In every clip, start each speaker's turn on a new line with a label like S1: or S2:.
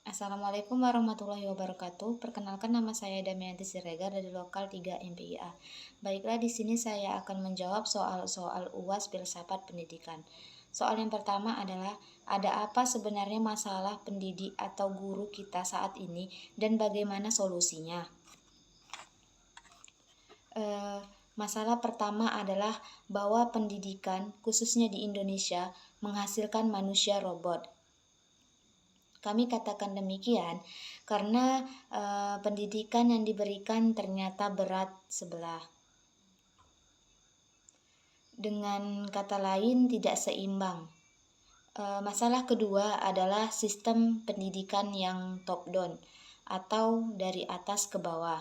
S1: Assalamualaikum warahmatullahi wabarakatuh. Perkenalkan, nama saya Damayanti Siregar dari Lokal 3 MPIA. Baiklah, di sini saya akan menjawab soal-soal UAS filsafat pendidikan. Soal yang pertama adalah, ada apa sebenarnya masalah pendidik atau guru kita saat ini dan bagaimana solusinya? Masalah pertama adalah bahwa pendidikan, khususnya di Indonesia, menghasilkan manusia robot. Kami katakan demikian karena pendidikan yang diberikan ternyata berat sebelah. Dengan kata lain, tidak seimbang. Masalah kedua adalah sistem pendidikan yang top down atau dari atas ke bawah.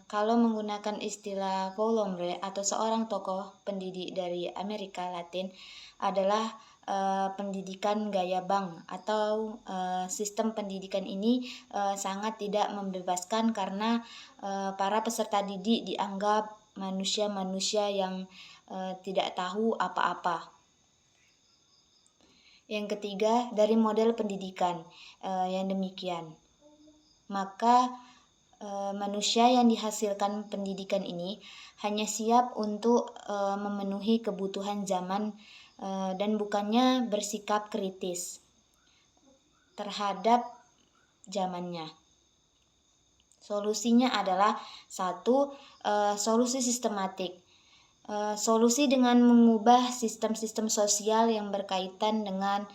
S1: Kalau menggunakan istilah Paulo Freire atau seorang tokoh pendidik dari Amerika Latin adalah pendidikan gaya bank atau sistem pendidikan ini sangat tidak membebaskan karena para peserta didik dianggap manusia-manusia yang tidak tahu apa-apa. Yang ketiga, dari model pendidikan yang demikian, maka manusia yang dihasilkan pendidikan ini hanya siap untuk memenuhi kebutuhan zaman dan bukannya bersikap kritis terhadap zamannya. Solusinya adalah satu, solusi sistematik. Solusi dengan mengubah sistem-sistem sosial yang berkaitan dengan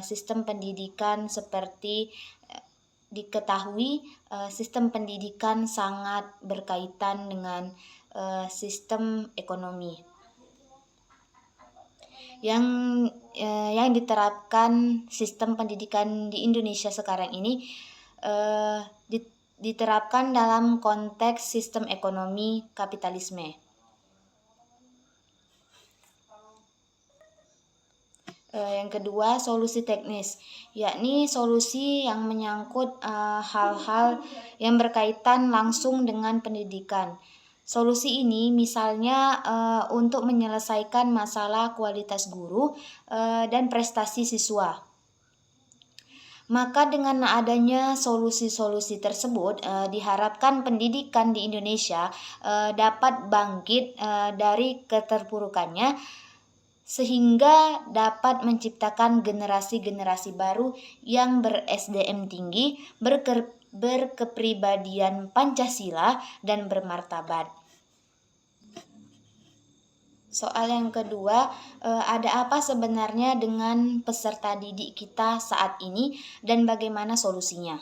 S1: sistem pendidikan seperti diketahui sistem pendidikan sangat berkaitan dengan sistem ekonomi yang diterapkan sistem pendidikan di Indonesia sekarang ini diterapkan dalam konteks sistem ekonomi kapitalisme. Yang kedua, solusi teknis, yakni solusi yang menyangkut hal-hal yang berkaitan langsung dengan pendidikan. Solusi ini misalnya untuk menyelesaikan masalah kualitas guru dan prestasi siswa. Maka dengan adanya solusi-solusi tersebut diharapkan pendidikan di Indonesia dapat bangkit dari keterpurukannya sehingga dapat menciptakan generasi-generasi baru yang ber-SDM tinggi, berkepribadian Pancasila, dan bermartabat. Soal yang kedua, ada apa sebenarnya dengan peserta didik kita saat ini dan bagaimana solusinya?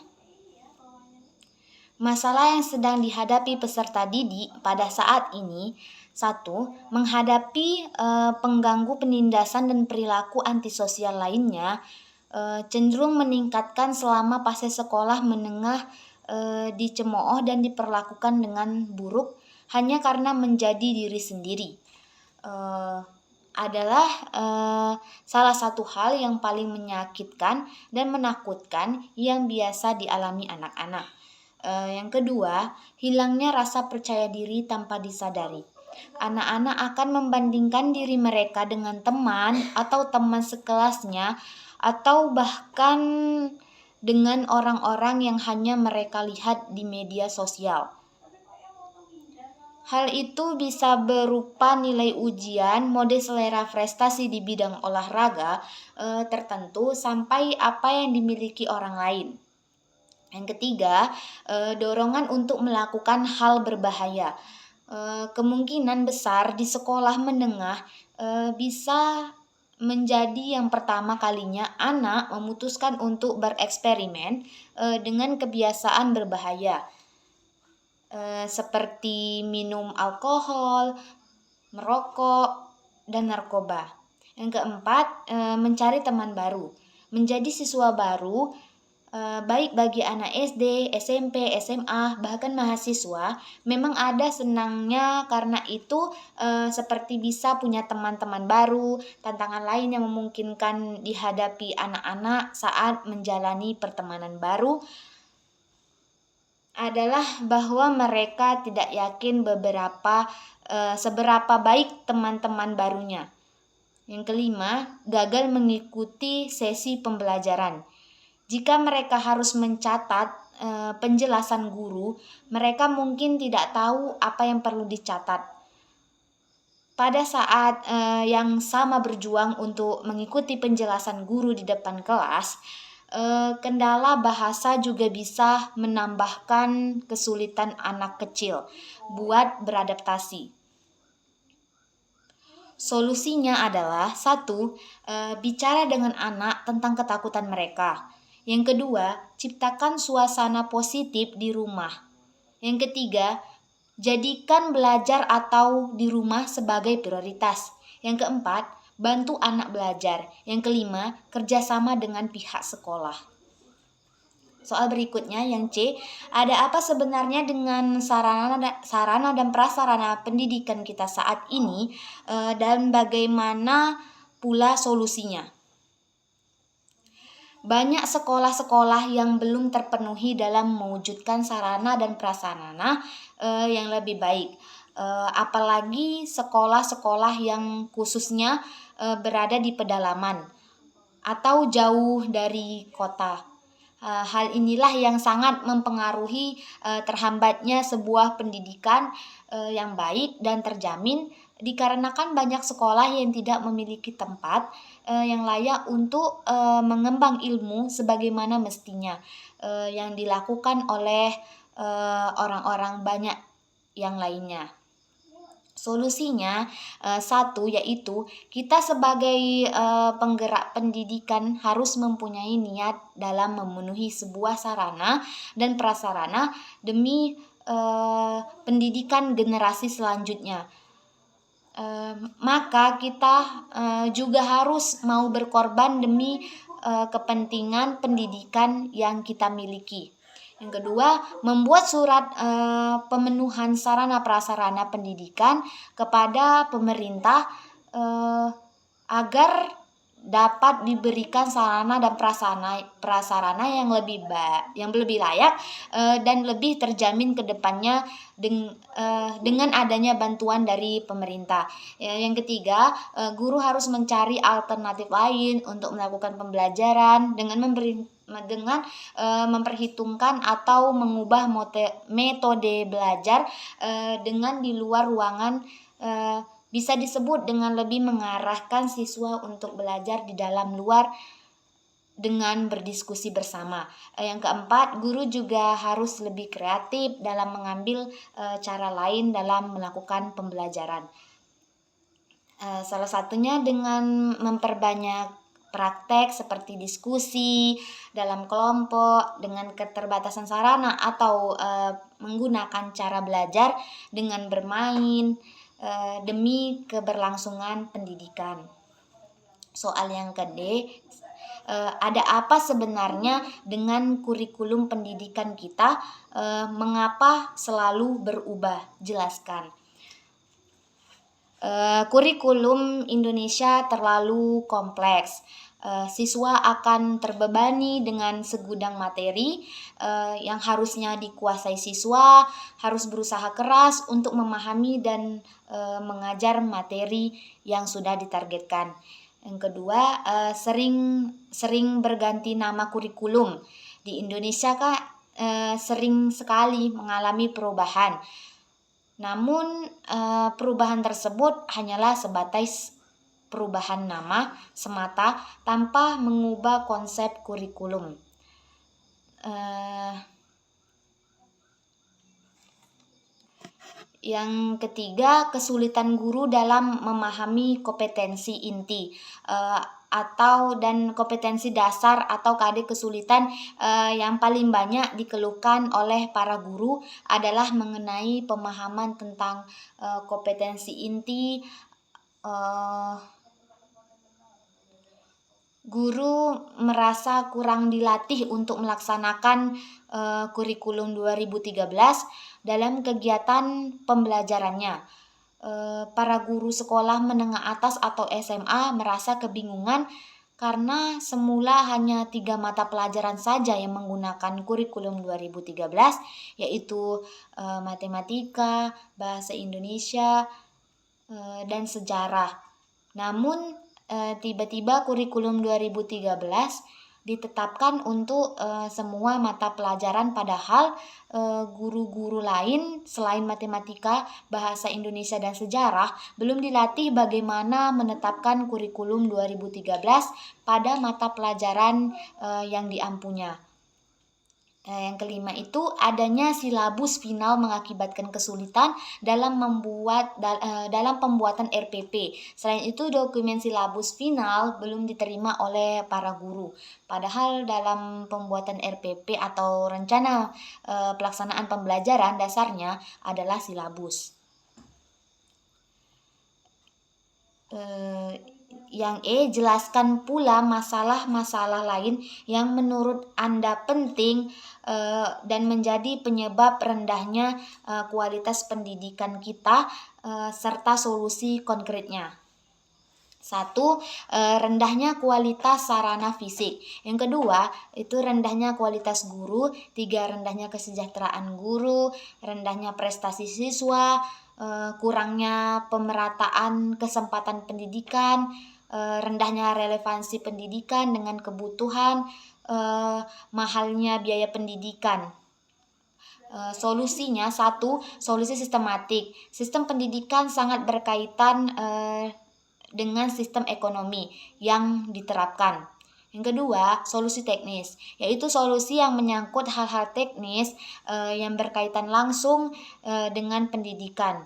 S1: Masalah yang sedang dihadapi peserta didik pada saat ini, satu, menghadapi pengganggu penindasan dan perilaku antisosial lainnya cenderung meningkatkan selama fase sekolah menengah dicemooh dan diperlakukan dengan buruk hanya karena menjadi diri sendiri. Adalah salah satu hal yang paling menyakitkan dan menakutkan yang biasa dialami anak-anak. Yang kedua, hilangnya rasa percaya diri tanpa disadari. Anak-anak akan membandingkan diri mereka dengan teman atau teman sekelasnya atau bahkan dengan orang-orang yang hanya mereka lihat di media sosial. Hal itu bisa berupa nilai ujian, mode selera prestasi di bidang olahraga tertentu, sampai apa yang dimiliki orang lain. Yang ketiga, dorongan untuk melakukan hal berbahaya. Kemungkinan besar di sekolah menengah bisa menjadi yang pertama kalinya anak memutuskan untuk bereksperimen dengan kebiasaan berbahaya seperti minum alkohol, merokok, dan narkoba. Yang keempat, mencari teman baru. Menjadi siswa baru baik bagi anak SD, SMP, SMA, bahkan mahasiswa, memang ada senangnya karena itu seperti bisa punya teman-teman baru. Tantangan lain yang memungkinkan dihadapi anak-anak saat menjalani pertemanan baru adalah bahwa mereka tidak yakin seberapa baik teman-teman barunya. Yang kelima, gagal mengikuti sesi pembelajaran. Jika mereka harus mencatat penjelasan guru, mereka mungkin tidak tahu apa yang perlu dicatat. Pada saat yang sama berjuang untuk mengikuti penjelasan guru di depan kelas, kendala bahasa juga bisa menambahkan kesulitan anak kecil buat beradaptasi. Solusinya adalah satu, bicara dengan anak tentang ketakutan mereka. Yang kedua, ciptakan suasana positif di rumah. Yang ketiga, jadikan belajar atau di rumah sebagai prioritas. Yang keempat, bantu anak belajar. Yang kelima, kerjasama dengan pihak sekolah. Soal berikutnya yang C, ada apa sebenarnya dengan sarana dan prasarana pendidikan kita saat ini dan bagaimana pula solusinya? Banyak sekolah-sekolah yang belum terpenuhi dalam mewujudkan sarana dan prasarana yang lebih baik. Apalagi sekolah-sekolah yang khususnya berada di pedalaman atau jauh dari kota. Hal inilah yang sangat mempengaruhi terhambatnya sebuah pendidikan yang baik dan terjamin dikarenakan banyak sekolah yang tidak memiliki tempat yang layak untuk mengembang ilmu sebagaimana mestinya yang dilakukan oleh orang-orang banyak yang lainnya. Solusinya satu, yaitu kita sebagai penggerak pendidikan harus mempunyai niat dalam memenuhi sebuah sarana dan prasarana demi pendidikan generasi selanjutnya. Maka kita juga harus mau berkorban demi kepentingan pendidikan yang kita miliki. Yang kedua, membuat surat pemenuhan sarana prasarana pendidikan kepada pemerintah agar dapat diberikan sarana dan prasarana yang lebih layak dan lebih terjamin ke depannya dengan adanya bantuan dari pemerintah. Yang ketiga, guru harus mencari alternatif lain untuk melakukan pembelajaran dengan memperhitungkan atau mengubah metode belajar dengan di luar ruangan, bisa disebut dengan lebih mengarahkan siswa untuk belajar di dalam luar dengan berdiskusi bersama. Yang keempat, guru juga harus lebih kreatif dalam mengambil cara lain dalam melakukan pembelajaran. Salah satunya dengan memperbanyak praktek seperti diskusi dalam kelompok dengan keterbatasan sarana atau menggunakan cara belajar dengan bermain demi keberlangsungan pendidikan. Soal yang kedua, ada apa sebenarnya dengan kurikulum pendidikan kita? Mengapa selalu berubah? Jelaskan. Kurikulum Indonesia terlalu kompleks. Siswa akan terbebani dengan segudang materi yang harusnya dikuasai siswa, harus berusaha keras untuk memahami dan mengajar materi yang sudah ditargetkan. Yang kedua, sering berganti nama kurikulum. Di Indonesia sering sekali mengalami perubahan. Namun perubahan tersebut hanyalah sebatas perubahan nama semata tanpa mengubah konsep kurikulum. Yang ketiga, kesulitan guru dalam memahami kompetensi inti dan kompetensi dasar atau KD kesulitan yang paling banyak dikeluhkan oleh para guru adalah mengenai pemahaman tentang kompetensi inti. Guru merasa kurang dilatih untuk melaksanakan kurikulum 2013 dalam kegiatan pembelajarannya. Para guru sekolah menengah atas atau SMA merasa kebingungan karena semula hanya 3 mata pelajaran saja yang menggunakan kurikulum 2013, yaitu matematika, bahasa Indonesia, dan sejarah. Namun tiba-tiba kurikulum 2013 ditetapkan untuk semua mata pelajaran, padahal guru-guru lain selain matematika, bahasa Indonesia dan sejarah belum dilatih bagaimana menetapkan kurikulum 2013 pada mata pelajaran yang diampunya. Yang kelima itu adanya silabus final mengakibatkan kesulitan dalam pembuatan RPP. Selain itu, dokumen silabus final belum diterima oleh para guru. Padahal dalam pembuatan RPP atau rencana pelaksanaan pembelajaran dasarnya adalah silabus. Yang jelaskan pula masalah-masalah lain yang menurut Anda penting dan menjadi penyebab rendahnya kualitas pendidikan kita serta solusi konkretnya. 1. Rendahnya kualitas sarana fisik. Yang kedua, itu rendahnya kualitas guru. 3. Rendahnya kesejahteraan guru, rendahnya prestasi siswa, kurangnya pemerataan kesempatan pendidikan, rendahnya relevansi pendidikan dengan kebutuhan, mahalnya biaya pendidikan. Solusinya, 1. Solusi sistematik. Sistem pendidikan sangat berkaitan dengan sistem ekonomi yang diterapkan. Yang kedua, solusi teknis, yaitu solusi yang menyangkut hal-hal teknis yang berkaitan langsung dengan pendidikan.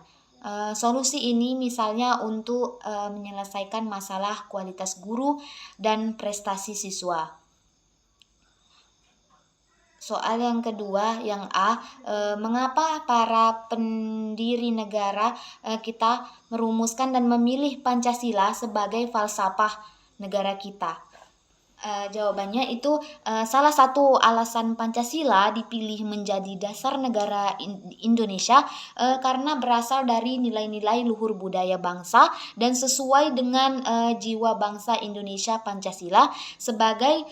S1: Solusi ini misalnya untuk menyelesaikan masalah kualitas guru dan prestasi siswa. Soal yang kedua, yang A, mengapa para pendiri negara kita merumuskan dan memilih Pancasila sebagai falsafah negara kita? Jawabannya itu salah satu alasan Pancasila dipilih menjadi dasar negara Indonesia karena berasal dari nilai-nilai luhur budaya bangsa dan sesuai dengan jiwa bangsa Indonesia. Pancasila sebagai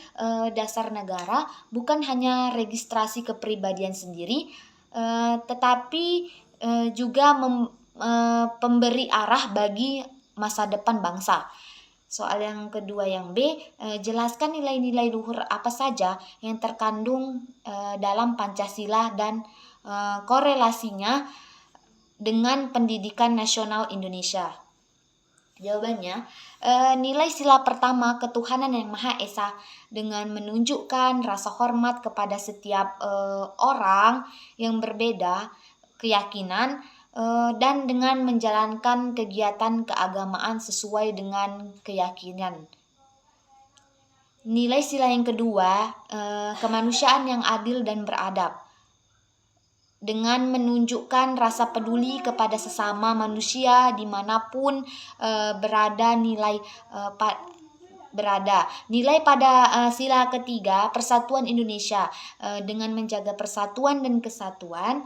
S1: dasar negara bukan hanya registrasi kepribadian sendiri, tetapi juga pemberi arah bagi masa depan bangsa. Soal yang kedua, yang B, jelaskan nilai-nilai luhur apa saja yang terkandung dalam Pancasila dan korelasinya dengan pendidikan nasional Indonesia. Jawabannya, nilai sila pertama ketuhanan yang Maha Esa dengan menunjukkan rasa hormat kepada setiap orang yang berbeda keyakinan dan dengan menjalankan kegiatan keagamaan sesuai dengan keyakinan. Nilai sila yang kedua, kemanusiaan yang adil dan beradab, dengan menunjukkan rasa peduli kepada sesama manusia dimanapun berada. Nilai pada sila ketiga, persatuan Indonesia, dengan menjaga persatuan dan kesatuan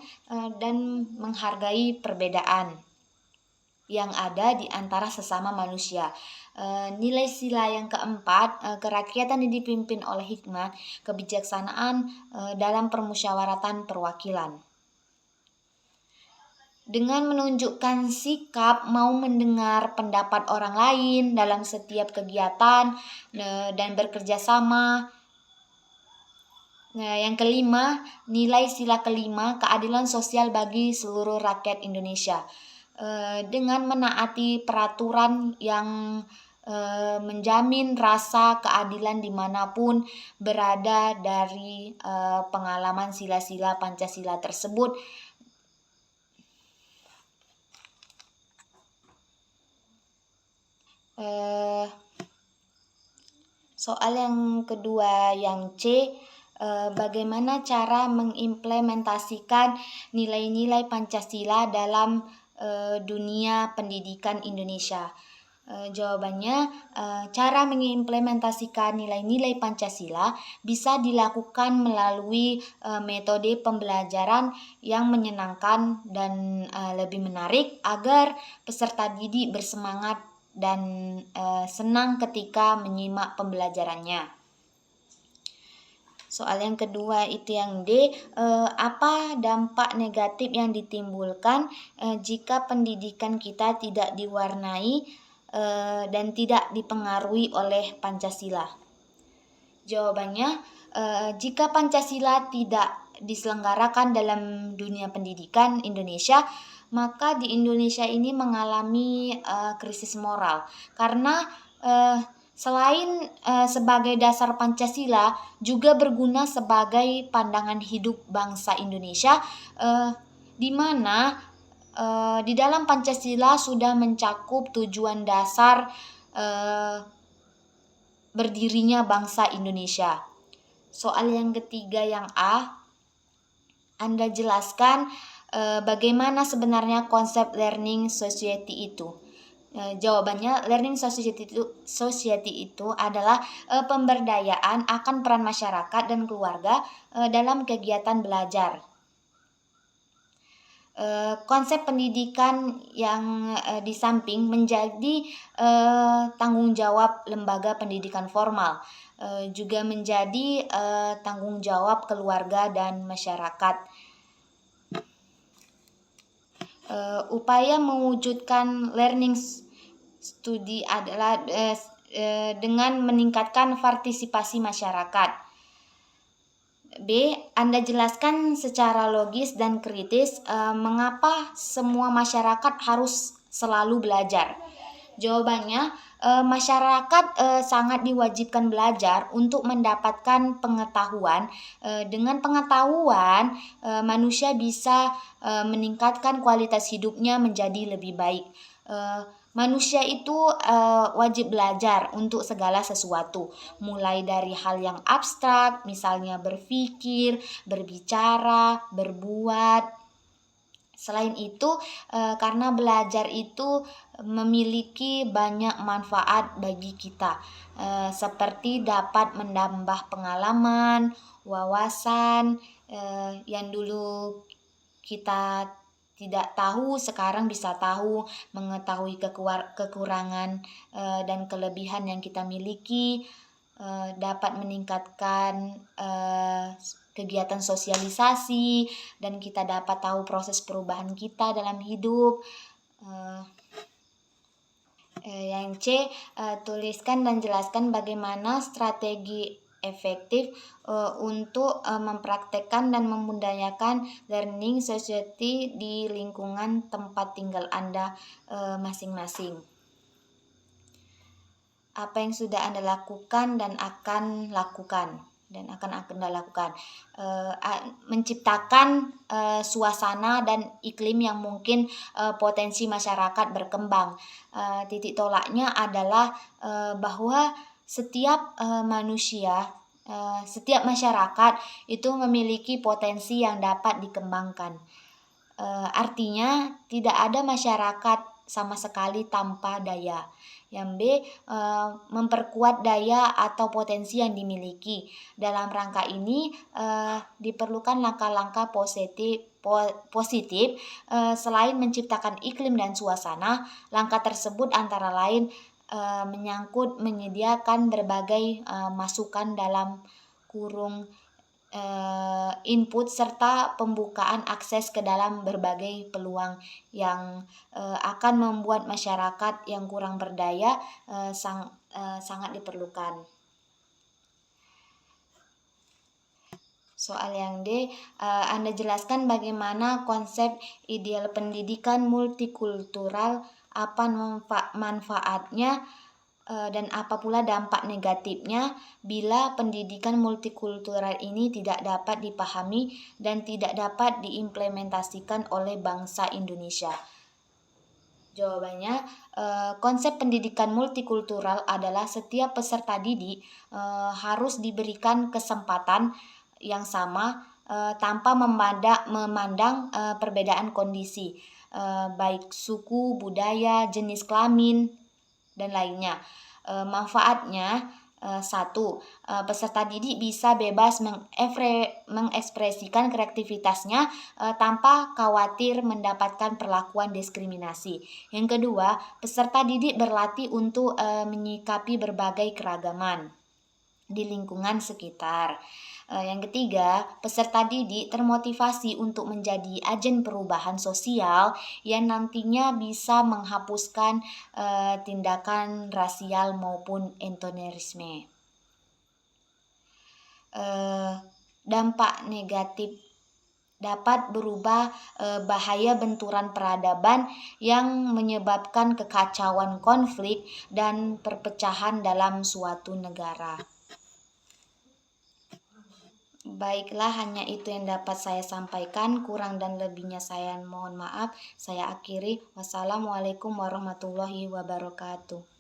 S1: dan menghargai perbedaan yang ada di antara sesama manusia. Nilai sila yang keempat, kerakyatan yang dipimpin oleh hikmat, kebijaksanaan dalam permusyawaratan perwakilan. Dengan menunjukkan sikap mau mendengar pendapat orang lain dalam setiap kegiatan dan bekerja sama. Yang kelima, nilai sila kelima, keadilan sosial bagi seluruh rakyat Indonesia, dengan menaati peraturan yang menjamin rasa keadilan dimanapun berada. Dari pengalaman sila-sila Pancasila tersebut, soal yang kedua, yang C, bagaimana cara mengimplementasikan nilai-nilai Pancasila dalam dunia pendidikan Indonesia? Jawabannya, cara mengimplementasikan nilai-nilai Pancasila bisa dilakukan melalui metode pembelajaran yang menyenangkan dan lebih menarik agar peserta didik bersemangat dan senang ketika menyimak pembelajarannya. Soal yang kedua itu yang D, apa dampak negatif yang ditimbulkan jika pendidikan kita tidak diwarnai dan tidak dipengaruhi oleh Pancasila? Jawabannya, jika Pancasila tidak diselenggarakan dalam dunia pendidikan Indonesia, maka di Indonesia ini mengalami krisis moral karena selain sebagai dasar Pancasila juga berguna sebagai pandangan hidup bangsa Indonesia, di mana di dalam Pancasila sudah mencakup tujuan dasar berdirinya bangsa Indonesia. Soal yang ketiga yang A, Anda jelaskan bagaimana sebenarnya konsep learning society itu. Jawabannya, learning society itu adalah pemberdayaan akan peran masyarakat dan keluarga dalam kegiatan belajar. Konsep pendidikan yang di samping menjadi tanggung jawab lembaga pendidikan formal, juga menjadi tanggung jawab keluarga dan masyarakat. Upaya mewujudkan learning study adalah dengan meningkatkan partisipasi masyarakat. B. Anda jelaskan secara logis dan kritis mengapa semua masyarakat harus selalu belajar. Jawabannya, masyarakat sangat diwajibkan belajar untuk mendapatkan pengetahuan. Dengan pengetahuan, manusia bisa meningkatkan kualitas hidupnya menjadi lebih baik. Manusia itu wajib belajar untuk segala sesuatu, mulai dari hal yang abstrak, misalnya berpikir, berbicara, berbuat. Selain itu, karena belajar itu memiliki banyak manfaat bagi kita, seperti dapat menambah pengalaman, wawasan, yang dulu kita tidak tahu, sekarang bisa tahu, mengetahui kekurangan dan kelebihan yang kita miliki, dapat meningkatkan kegiatan sosialisasi, dan kita dapat tahu proses perubahan kita dalam hidup. Yang C, tuliskan dan jelaskan bagaimana strategi efektif untuk mempraktekkan dan membudayakan learning society di lingkungan tempat tinggal Anda masing-masing. Apa yang sudah Anda lakukan dan akan lakukan Anda lakukan? Menciptakan suasana dan iklim yang mungkin potensi masyarakat berkembang. Titik tolaknya adalah bahwa setiap manusia, setiap masyarakat itu memiliki potensi yang dapat dikembangkan. Artinya tidak ada masyarakat sama sekali tanpa daya. Yang B, memperkuat daya atau potensi yang dimiliki. Dalam rangka ini diperlukan langkah-langkah positif selain menciptakan iklim dan suasana. Langkah tersebut antara lain menyangkut menyediakan berbagai masukan dalam kurung input serta pembukaan akses ke dalam berbagai peluang yang akan membuat masyarakat yang kurang berdaya sangat diperlukan. Soal yang D, Anda jelaskan bagaimana konsep ideal pendidikan multikultural, apa manfaatnya dan apa pula dampak negatifnya bila pendidikan multikultural ini tidak dapat dipahami dan tidak dapat diimplementasikan oleh bangsa Indonesia. Jawabannya, konsep pendidikan multikultural adalah setiap peserta didik harus diberikan kesempatan yang sama tanpa memandang perbedaan kondisi, baik suku, budaya, jenis kelamin, dan lainnya. Manfaatnya, 1. Peserta didik bisa bebas mengekspresikan kreativitasnya tanpa khawatir mendapatkan perlakuan diskriminasi. Yang kedua, peserta didik berlatih untuk menyikapi berbagai keragaman. di lingkungan sekitar. Yang ketiga, peserta didik termotivasi untuk menjadi agen perubahan sosial yang nantinya bisa menghapuskan tindakan rasial maupun etonerisme. Dampak negatif dapat berubah bahaya benturan peradaban yang menyebabkan kekacauan, konflik, dan perpecahan dalam suatu negara. Baiklah, hanya itu yang dapat saya sampaikan. Kurang dan lebihnya saya mohon maaf. Saya akhiri. Wassalamualaikum warahmatullahi wabarakatuh.